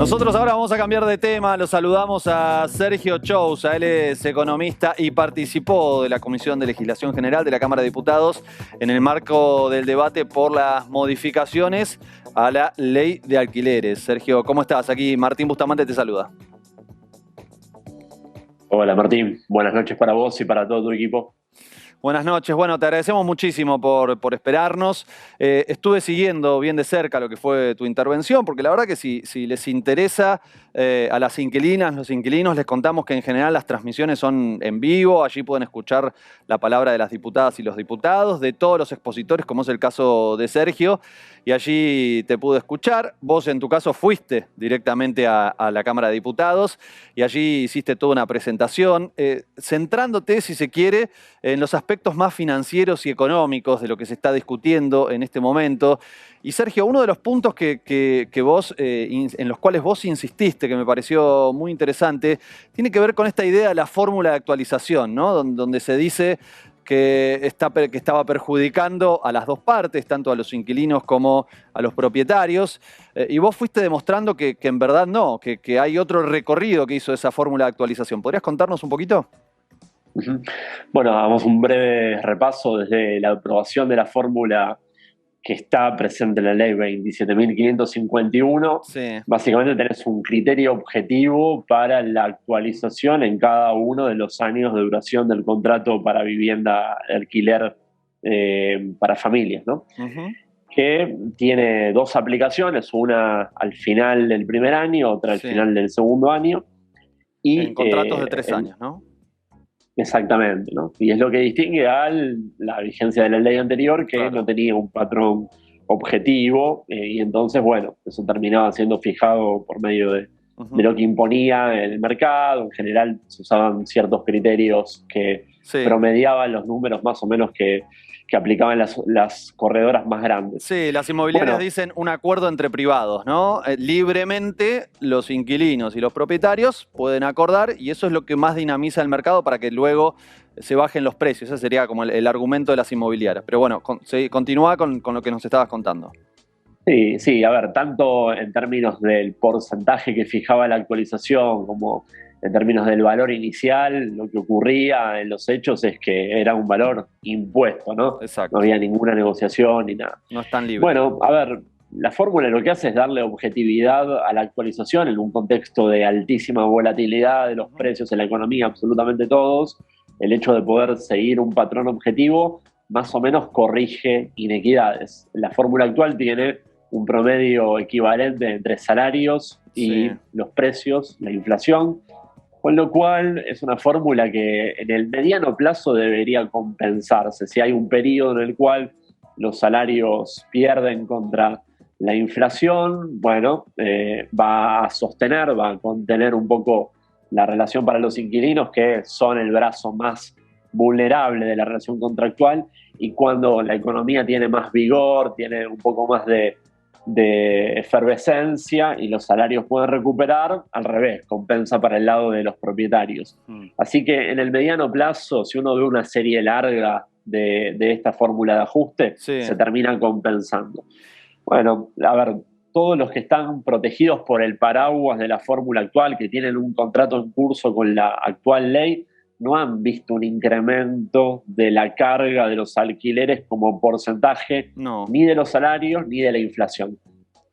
Nosotros ahora vamos a cambiar de tema, lo saludamos a Sergio Chousa, él es economista y participó de la Comisión de Legislación General de la Cámara de Diputados en el marco del debate por las modificaciones a la ley de alquileres. Sergio, ¿cómo estás? Aquí Martín Bustamante te saluda. Hola Martín, buenas noches para vos y para todo tu equipo. Buenas noches. Bueno, te agradecemos muchísimo por esperarnos. Estuve siguiendo bien de cerca lo que fue tu intervención, porque la verdad que si les interesa a las inquilinas, los inquilinos, les contamos que en general las transmisiones son en vivo. Allí pueden escuchar la palabra de las diputadas y los diputados, de todos los expositores, como es el caso de Sergio, y allí te pude escuchar. Vos en tu caso fuiste directamente a la Cámara de Diputados y allí hiciste toda una presentación, centrándote, si se quiere, en los aspectos más financieros y económicos de lo que se está discutiendo en este momento. Y Sergio, uno de los puntos que vos, en los cuales vos insististe, que me pareció muy interesante, tiene que ver con esta idea de la fórmula de actualización, ¿no? Donde se dice que estaba perjudicando a las dos partes, tanto a los inquilinos como a los propietarios. Y vos fuiste demostrando que en verdad no, que hay otro recorrido que hizo esa fórmula de actualización. ¿Podrías contarnos un poquito? Bueno, hagamos un breve repaso desde la aprobación de la fórmula que está presente en la ley 27.551. Sí. Básicamente tenés un criterio objetivo para la actualización en cada uno de los años de duración del contrato para vivienda de alquiler para familias, ¿no? Que tiene dos aplicaciones, una al final del primer año, otra al final del segundo año. Y, en contratos de 3 años, ¿no? Exactamente, ¿no? Y es lo que distingue a la vigencia de la ley anterior, que no tenía un patrón objetivo, y entonces, bueno, eso terminaba siendo fijado por medio de lo que imponía el mercado. En general se usaban ciertos criterios que promediaban los números más o menos que aplicaban las corredoras más grandes. Sí, las inmobiliarias dicen un acuerdo entre privados, ¿no? Libremente los inquilinos y los propietarios pueden acordar, y eso es lo que más dinamiza el mercado para que luego se bajen los precios. Ese sería como el argumento de las inmobiliarias. Pero bueno, continúa con lo que nos estabas contando. Sí, a ver, tanto en términos del porcentaje que fijaba la actualización como en términos del valor inicial, lo que ocurría en los hechos es que era un valor impuesto, ¿no? Exacto. No había ninguna negociación ni nada. No es tan libre. Bueno, a ver, la fórmula lo que hace es darle objetividad a la actualización en un contexto de altísima volatilidad de los precios en la economía, absolutamente todos. El hecho de poder seguir un patrón objetivo más o menos corrige inequidades. La fórmula actual tiene un promedio equivalente entre salarios y los precios, la inflación, con lo cual es una fórmula que en el mediano plazo debería compensarse. Si hay un periodo en el cual los salarios pierden contra la inflación, bueno, va a sostener, va a contener un poco la relación para los inquilinos, que son el brazo más vulnerable de la relación contractual, y cuando la economía tiene más vigor, tiene un poco más de efervescencia y los salarios pueden recuperar, al revés, compensa para el lado de los propietarios. Así que en el mediano plazo, si uno ve una serie larga de esta fórmula de ajuste, se termina compensando. Bueno, a ver, todos los que están protegidos por el paraguas de la fórmula actual, que tienen un contrato en curso con la actual ley, no han visto un incremento de la carga de los alquileres como porcentaje, ni de los salarios ni de la inflación.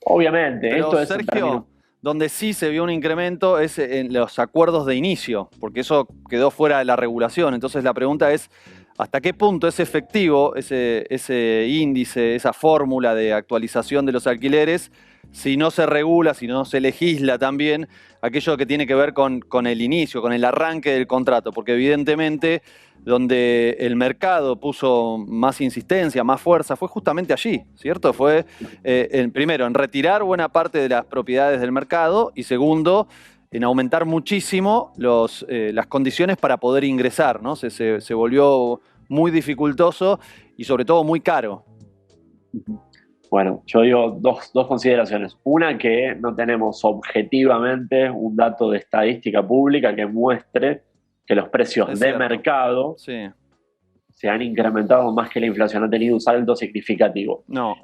Obviamente, pero esto es Sergio, donde sí se vio un incremento es en los acuerdos de inicio, porque eso quedó fuera de la regulación. Entonces la pregunta es, ¿hasta qué punto es efectivo ese índice, esa fórmula de actualización de los alquileres, si no se regula, si no se legisla también aquello que tiene que ver con el inicio, con el arranque del contrato? Porque evidentemente donde el mercado puso más insistencia, más fuerza, fue justamente allí, ¿cierto? Fue, primero, en retirar buena parte de las propiedades del mercado, y segundo, en aumentar muchísimo las condiciones para poder ingresar, ¿no? Se volvió muy dificultoso y sobre todo muy caro. Bueno, yo digo dos consideraciones. Una, que no tenemos objetivamente un dato de estadística pública que muestre que los precios de mercado se han incrementado más que la inflación, ha tenido un salto significativo. No.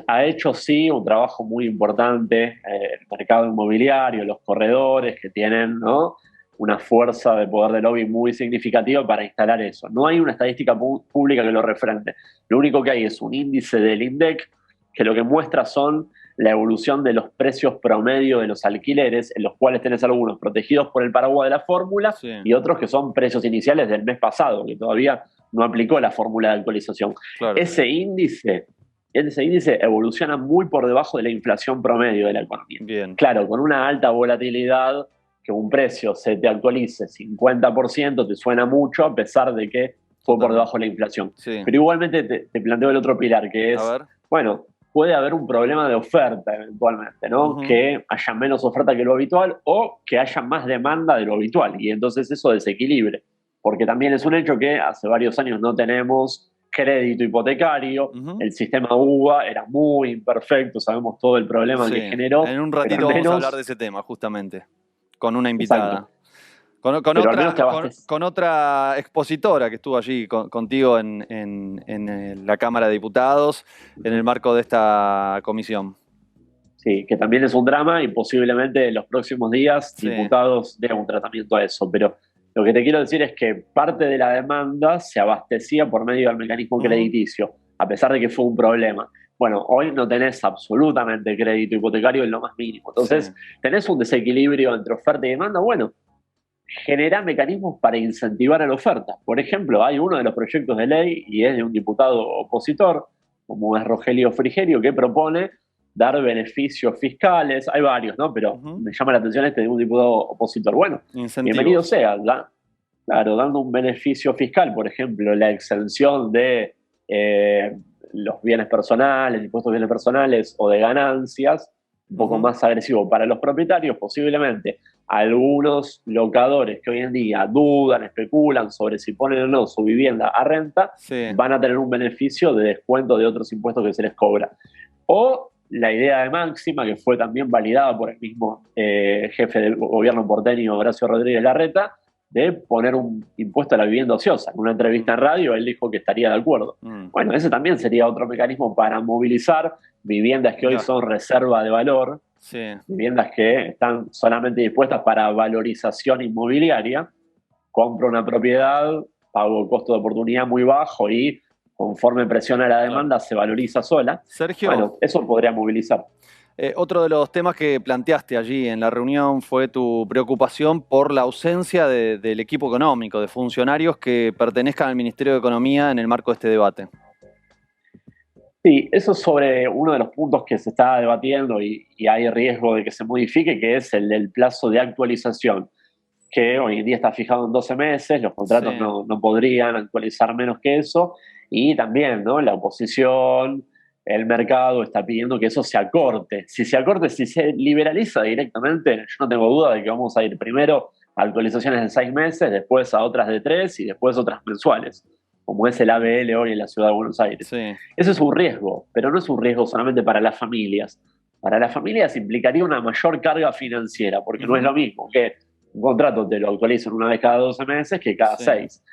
Ha hecho sí un trabajo muy importante el mercado inmobiliario, los corredores que tienen, ¿no?, una fuerza de poder de lobby muy significativa para instalar eso. No hay una estadística pública que lo refrende. Lo único que hay es un índice del INDEC que lo que muestra son la evolución de los precios promedio de los alquileres, en los cuales tenés algunos protegidos por el paraguas de la fórmula, Sí. y otros que son precios iniciales del mes pasado, que todavía no aplicó la fórmula de actualización. Claro. Ese índice evoluciona muy por debajo de la inflación promedio de la economía. Bien. Claro, con una alta volatilidad, que un precio se te actualice 50% te suena mucho, a pesar de que fue por debajo de la inflación. Sí. Pero igualmente te planteo el otro pilar, que es, bueno, puede haber un problema de oferta eventualmente, ¿no? Que haya menos oferta que lo habitual o que haya más demanda de lo habitual, y entonces eso desequilibre. Porque también es un hecho que hace varios años no tenemos crédito hipotecario, el sistema UBA era muy imperfecto, sabemos todo el problema que generó. En un ratito vamos a hablar de ese tema, justamente, con una invitada. Con otra expositora que estuvo allí contigo en la Cámara de Diputados en el marco de esta comisión. Sí, que también es un drama y posiblemente en los próximos días diputados den un tratamiento a eso, pero lo que te quiero decir es que parte de la demanda se abastecía por medio del mecanismo crediticio, a pesar de que fue un problema. Bueno, hoy no tenés absolutamente crédito hipotecario en lo más mínimo. Entonces, tenés un desequilibrio entre oferta y demanda. Bueno, genera mecanismos para incentivar a la oferta. Por ejemplo, hay uno de los proyectos de ley, y es de un diputado opositor, como es Rogelio Frigerio, que propone dar beneficios fiscales. Hay varios, ¿no? Pero me llama la atención este de un diputado opositor. Bueno, bienvenido sea, claro, dando un beneficio fiscal, por ejemplo, la exención de los bienes personales, impuestos de bienes personales o de ganancias, un poco más agresivo para los propietarios, posiblemente algunos locadores que hoy en día dudan, especulan sobre si ponen o no su vivienda a renta, van a tener un beneficio de descuento de otros impuestos que se les cobra. O la idea de máxima, que fue también validada por el mismo jefe del gobierno porteño, Horacio Rodríguez Larreta, de poner un impuesto a la vivienda ociosa. En una entrevista en radio él dijo que estaría de acuerdo. Bueno, ese también sería otro mecanismo para movilizar viviendas que hoy son reserva de valor, viviendas que están solamente dispuestas para valorización inmobiliaria. Compro una propiedad, pago costo de oportunidad muy bajo y conforme presiona la demanda se valoriza sola. Sergio, bueno, eso podría movilizar. Otro de los temas que planteaste allí en la reunión fue tu preocupación por la ausencia del equipo económico, de funcionarios que pertenezcan al Ministerio de Economía en el marco de este debate. Sí, eso es sobre uno de los puntos que se está debatiendo y hay riesgo de que se modifique, que es el del plazo de actualización, que hoy en día está fijado en 12 meses, los contratos no podrían actualizar menos que eso, y también, ¿no?, la oposición, el mercado está pidiendo que eso se acorte. Si se liberaliza directamente, yo no tengo duda de que vamos a ir primero a actualizaciones de 6 meses, después a otras de 3 y después otras mensuales, como es el ABL hoy en la Ciudad de Buenos Aires. Eso es un riesgo, pero no es un riesgo solamente para las familias. Para las familias implicaría una mayor carga financiera, porque no es lo mismo que un contrato te lo actualizan una vez cada 12 meses que cada 6.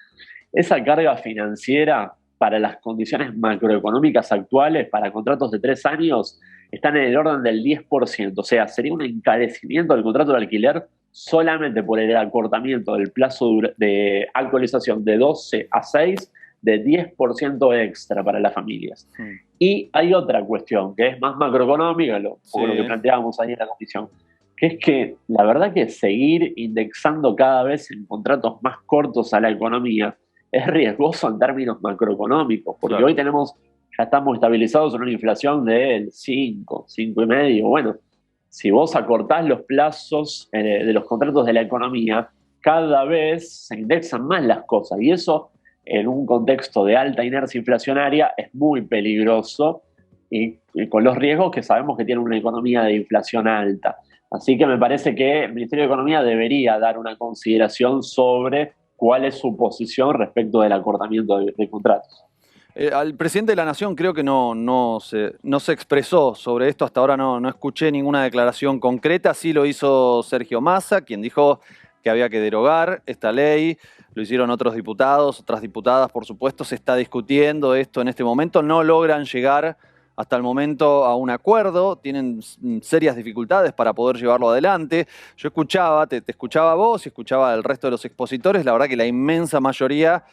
Esa carga financiera para las condiciones macroeconómicas actuales, para contratos de 3 años, están en el orden del 10%. O sea, sería un encarecimiento del contrato de alquiler solamente por el acortamiento del plazo de actualización de 12 a 6, de 10% extra para las familias. Y hay otra cuestión que es más macroeconómica, lo que planteábamos ahí en la comisión, que es que la verdad que seguir indexando cada vez en contratos más cortos a la economía es riesgoso en términos macroeconómicos, porque hoy ya estamos estabilizados en una inflación del 5,5. Bueno, si vos acortás los plazos de los contratos de la economía, cada vez se indexan más las cosas, y eso en un contexto de alta inercia inflacionaria es muy peligroso, y con los riesgos que sabemos que tiene una economía de inflación alta. Así que me parece que el Ministerio de Economía debería dar una consideración sobre cuál es su posición respecto del acortamiento de contratos. Al presidente de la Nación creo que no se expresó sobre esto, hasta ahora no escuché ninguna declaración concreta. Sí lo hizo Sergio Massa, quien dijo que había que derogar esta ley. Lo hicieron otros diputados, otras diputadas, por supuesto. Se está discutiendo esto en este momento. No logran llegar hasta el momento a un acuerdo, tienen serias dificultades para poder llevarlo adelante. Yo escuchaba, te escuchaba a vos y escuchaba al resto de los expositores, la verdad que la inmensa mayoría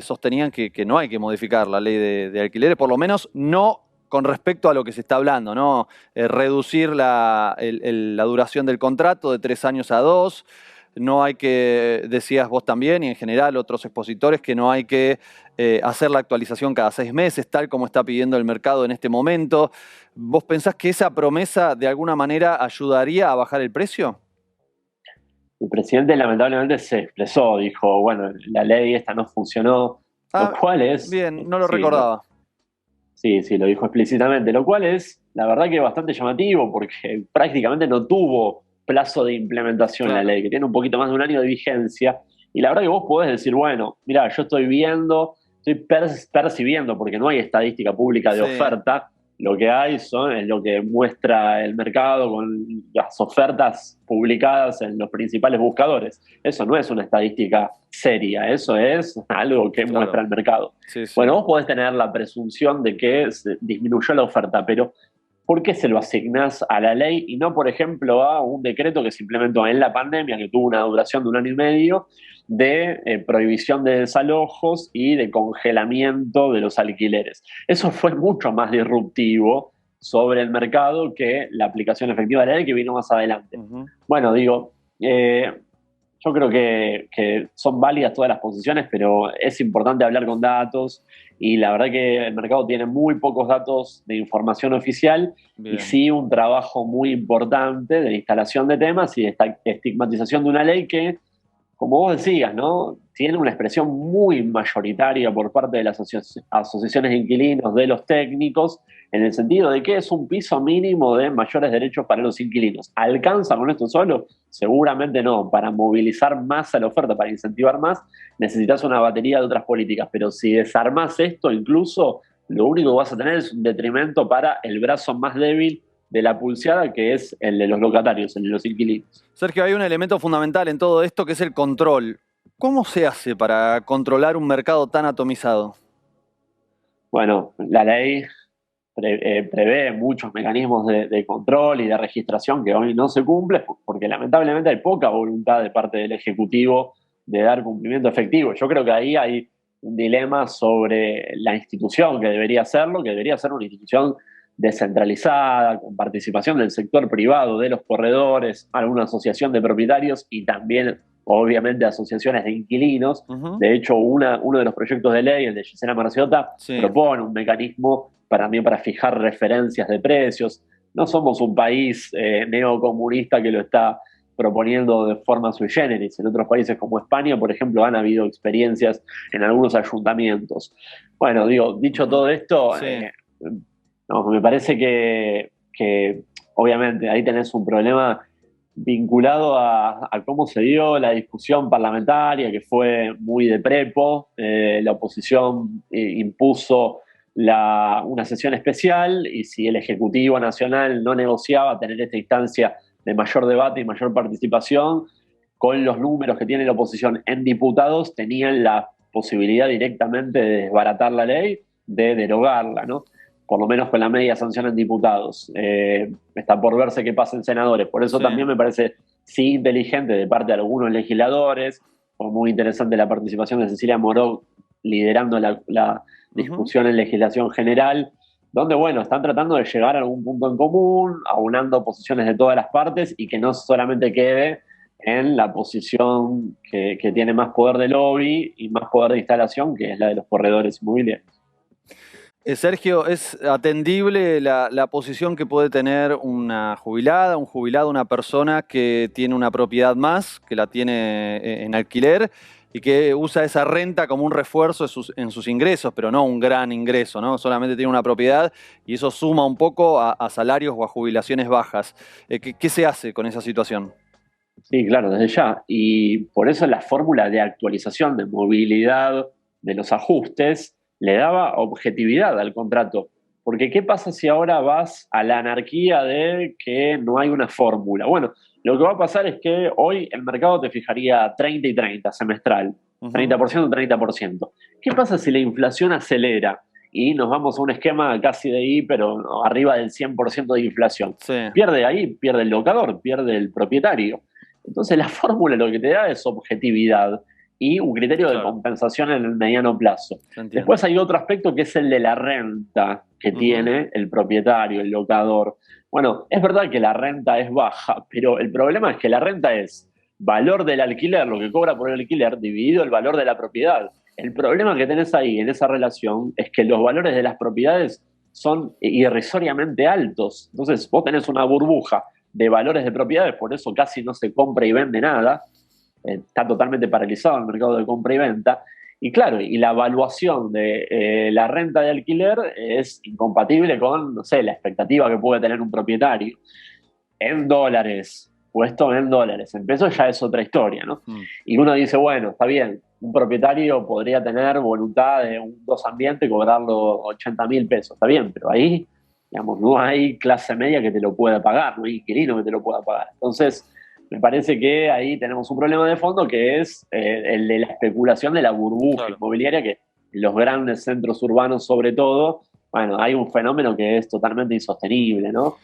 sostenían que no hay que modificar la ley de alquileres, por lo menos no con respecto a lo que se está hablando, ¿no? Reducir la duración del contrato de 3 años a 2. No hay que, decías vos también, y en general otros expositores, que no hay que hacer la actualización cada 6 meses, tal como está pidiendo el mercado en este momento. ¿Vos pensás que esa promesa de alguna manera ayudaría a bajar el precio? El presidente lamentablemente se expresó, dijo, bueno, la ley esta no funcionó, lo cual es... Bien, no lo Sí, recordaba. sí, lo dijo explícitamente, lo cual es, la verdad que bastante llamativo, porque prácticamente no tuvo plazo de implementación la Claro. ley, que tiene un poquito más de un año de vigencia, y la verdad que vos podés decir, bueno, mira, yo estoy viendo, estoy percibiendo, porque no hay estadística pública de Sí. oferta, lo que hay es lo que muestra el mercado con las ofertas publicadas en los principales buscadores. Eso no es una estadística seria, eso es algo que Claro. muestra el mercado. Sí, sí. Bueno, vos podés tener la presunción de que se disminuyó la oferta, pero ¿por qué se lo asignás a la ley y no, por ejemplo, a un decreto que se implementó en la pandemia, que tuvo una duración de 1 año y medio, de prohibición de desalojos y de congelamiento de los alquileres? Eso fue mucho más disruptivo sobre el mercado que la aplicación efectiva de la ley que vino más adelante. Bueno, digo, yo creo que son válidas todas las posiciones, pero es importante hablar con datos y la verdad que el mercado tiene muy pocos datos de información oficial. Bien. Y sí un trabajo muy importante de instalación de temas y de estigmatización de una ley que, como vos decías, ¿no? Tiene una expresión muy mayoritaria por parte de las asociaciones de inquilinos, de los técnicos, en el sentido de que es un piso mínimo de mayores derechos para los inquilinos. ¿Alcanza con esto solo? Seguramente no. Para movilizar más a la oferta, para incentivar más, necesitas una batería de otras políticas. Pero si desarmás esto, incluso lo único que vas a tener es un detrimento para el brazo más débil de la pulseada, que es el de los locatarios, el de los inquilinos. Sergio, hay un elemento fundamental en todo esto que es el control. ¿Cómo se hace para controlar un mercado tan atomizado? Bueno, la ley prevé muchos mecanismos de control y de registración que hoy no se cumplen porque lamentablemente hay poca voluntad de parte del Ejecutivo de dar cumplimiento efectivo. Yo creo que ahí hay un dilema sobre la institución que debería hacerlo, que debería ser una institución descentralizada, con participación del sector privado, de los corredores, alguna asociación de propietarios y también, obviamente, asociaciones de inquilinos. De hecho, uno de los proyectos de ley, el de Gisela Marciota, propone un mecanismo también para fijar referencias de precios. No somos un país neocomunista que lo está proponiendo de forma sui generis. En otros países como España, por ejemplo, han habido experiencias en algunos ayuntamientos. Bueno, dicho todo esto, no, me parece que obviamente ahí tenés un problema vinculado a cómo se dio la discusión parlamentaria, que fue muy de prepo. La oposición impuso una sesión especial y si el Ejecutivo Nacional no negociaba tener esta instancia de mayor debate y mayor participación, con los números que tiene la oposición en diputados, tenían la posibilidad directamente de desbaratar la ley, de derogarla, ¿no? Por lo menos con la media sanción en diputados. Está por verse qué pasa en senadores. Por eso también me parece inteligente de parte de algunos legisladores. Fue muy interesante la participación de Cecilia Moró liderando la discusión en legislación general, donde, bueno, están tratando de llegar a algún punto en común, aunando posiciones de todas las partes y que no solamente quede en la posición que tiene más poder de lobby y más poder de instalación, que es la de los corredores inmobiliarios. Sergio, ¿es atendible la posición que puede tener una jubilada, un jubilado, una persona que tiene una propiedad más, que la tiene en alquiler y que usa esa renta como un refuerzo en sus ingresos, pero no un gran ingreso, ¿no? Solamente tiene una propiedad y eso suma un poco a salarios o a jubilaciones bajas. ¿Qué se hace con esa situación? Sí, claro, desde ya. Y por eso la fórmula de actualización de movilidad de los ajustes le daba objetividad al contrato. Porque ¿qué pasa si ahora vas a la anarquía de que no hay una fórmula? Bueno, Lo que va a pasar es que hoy el mercado te fijaría 30 y 30 semestral, 30%, 30%. ¿Qué pasa si la inflación acelera y nos vamos a un esquema casi de I, pero arriba del 100% de inflación? Sí, Pierde ahí, pierde el locador, pierde el propietario. Entonces la fórmula lo que te da es objetividad y un criterio de claro, compensación en el mediano plazo. se entiende. Después hay otro aspecto que es el de la renta que tiene el propietario, el locador. Bueno, es verdad que la renta es baja, pero el problema es que la renta es valor del alquiler, lo que cobra por el alquiler, dividido el valor de la propiedad. El problema que tenés ahí en esa relación es que los valores de las propiedades son irrisoriamente altos. Entonces, vos tenés una burbuja de valores de propiedades, por eso casi no se compra y vende nada. Está totalmente paralizado el mercado de compra y venta. Y claro, y la evaluación de la renta de alquiler es incompatible con, no sé, la expectativa que puede tener un propietario en dólares, puesto en dólares. En pesos ya es otra historia, ¿no? Y uno dice, bueno, está bien, un propietario podría tener voluntad de un dos ambientes y cobrarlo 80.000 pesos, está bien, pero ahí, digamos, no hay clase media que te lo pueda pagar, no hay inquilino que te lo pueda pagar. Entonces, me parece que ahí tenemos un problema de fondo que es el de la especulación de la burbuja inmobiliaria, que en los grandes centros urbanos sobre todo, bueno, hay un fenómeno que es totalmente insostenible, ¿no?